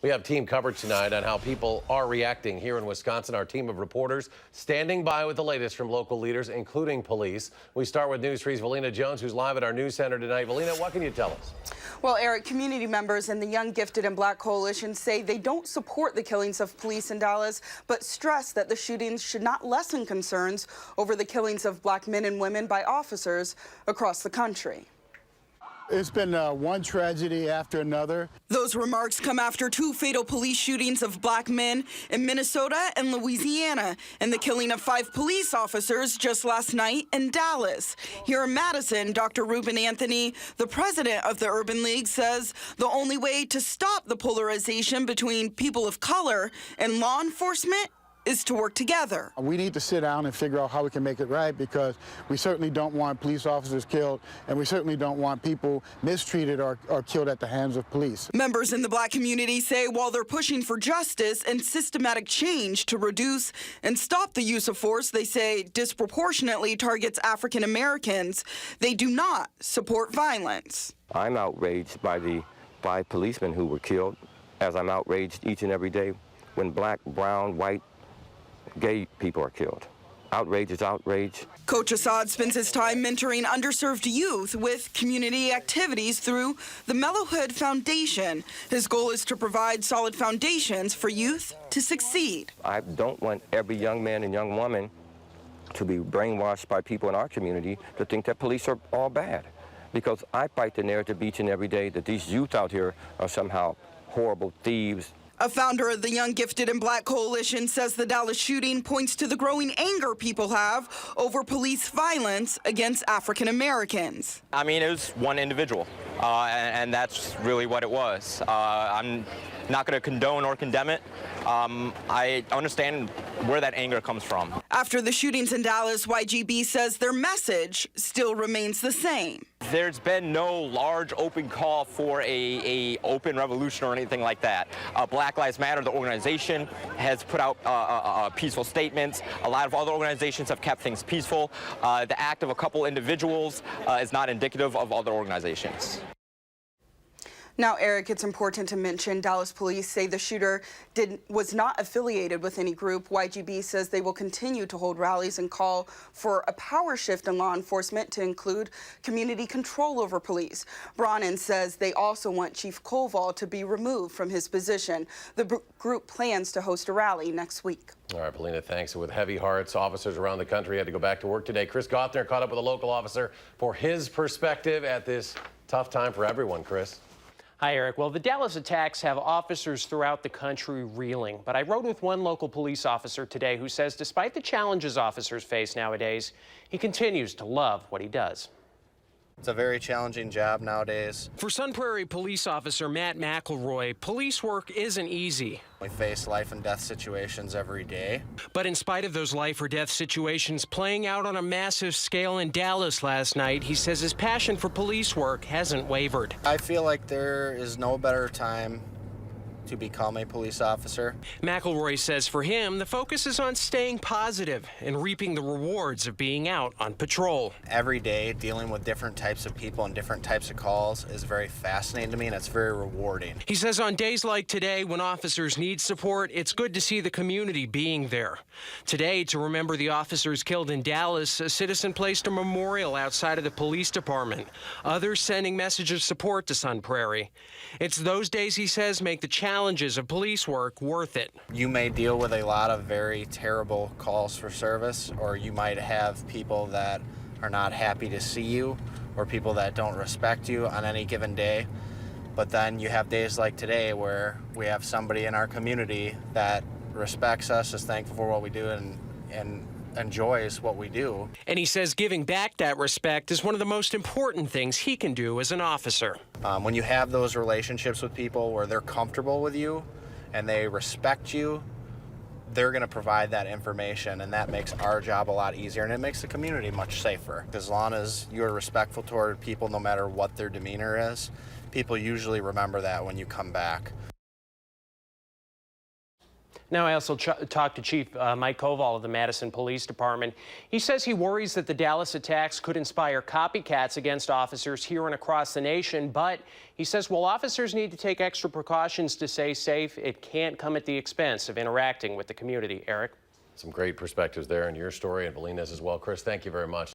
We have team coverage tonight on how people are reacting here in Wisconsin. Our team of reporters standing by with the latest from local leaders, including police. We start with News 3's Velena Jones, who's live at our news center tonight. Velena, what can you tell us? Well, Eric, community members in the Young, Gifted, and Black Coalition say they don't support the killings of police in Dallas, but stress that the shootings should not lessen concerns over the killings of black men and women by officers across the country. It's been one tragedy after another. Those remarks come after two fatal police shootings of black men in Minnesota and Louisiana, and the killing of 5 police officers just last night in Dallas. Here in Madison, Dr. Ruben Anthony, the president of the Urban League, says the only way to stop the polarization between people of color and law enforcement is to work together. We need to sit down and figure out how we can make it right, because we certainly don't want police officers killed, and we certainly don't want people mistreated or killed at the hands of police. Members in the black community say while they're pushing for justice and systematic change to reduce and stop the use of force they say disproportionately targets African Americans, they do not support violence. I'm outraged by the 5 policemen who were killed, as I'm outraged each and every day when black, brown, white, gay people are killed. Outrage is outrage. Coach Assad spends his time mentoring underserved youth with community activities through the Mellowhood Foundation. His goal is to provide solid foundations for youth to succeed. I don't want every young man and young woman to be brainwashed by people in our community to think that police are all bad, because I fight the narrative each and every day that these youth out here are somehow horrible thieves. A founder of the Young, Gifted, and Black Coalition says the Dallas shooting points to the growing anger people have over police violence against African Americans. I mean, it was one individual, and that's really what it was. I'm not going to condone or condemn it. I understand where that anger comes from. After the shootings in Dallas, YGB says their message still remains the same. There's been no large open call for a open revolution or anything like that. Black Lives Matter, the organization, has put out peaceful statements. A lot of other organizations have kept things peaceful. The act of a couple individuals is not indicative of other organizations. Now, Eric, it's important to mention Dallas police say the shooter was not affiliated with any group. YGB says they will continue to hold rallies and call for a power shift in law enforcement to include community control over police. Brannan says they also want Chief Koval to be removed from his position. The group plans to host a rally next week. All right, Velena, thanks. With heavy hearts, officers around the country had to go back to work today. Chris Gothner caught up with a local officer for his perspective at this tough time for everyone. Chris. Hi, Eric. Well, the Dallas attacks have officers throughout the country reeling. But I rode with one local police officer today who says despite the challenges officers face nowadays, he continues to love what he does. It's a very challenging job nowadays. For Sun Prairie police officer Matt McElroy, police work isn't easy. We face life and death situations every day. But in spite of those life or death situations playing out on a massive scale in Dallas last night, he says his passion for police work hasn't wavered. I feel like there is no better time to become a police officer. McElroy says for him, the focus is on staying positive and reaping the rewards of being out on patrol. Every day, dealing with different types of people and different types of calls is very fascinating to me, and it's very rewarding. He says on days like today, when officers need support, it's good to see the community being there. Today, to remember the officers killed in Dallas, a citizen placed a memorial outside of the police department. Others sending messages of support to Sun Prairie. It's those days, he says, make the challenges of police work worth it. You may deal with a lot of very terrible calls for service, or you might have people that are not happy to see you, or people that don't respect you on any given day. But then you have days like today where we have somebody in our community that respects us, is thankful for what we do, and enjoys what we do. And he says giving back that respect is one of the most important things he can do as an officer. When you have those relationships with people where they're comfortable with you and they respect you, they're going to provide that information, and that makes our job a lot easier, and it makes the community much safer. As long as you're respectful toward people, no matter what their demeanor is, people usually remember that when you come back. Now, I also talked to Chief Mike Koval of the Madison Police Department. He says he worries that the Dallas attacks could inspire copycats against officers here and across the nation. But he says while officers need to take extra precautions to stay safe, it can't come at the expense of interacting with the community. Eric? Some great perspectives there in your story and Velena's as well. Chris, thank you very much.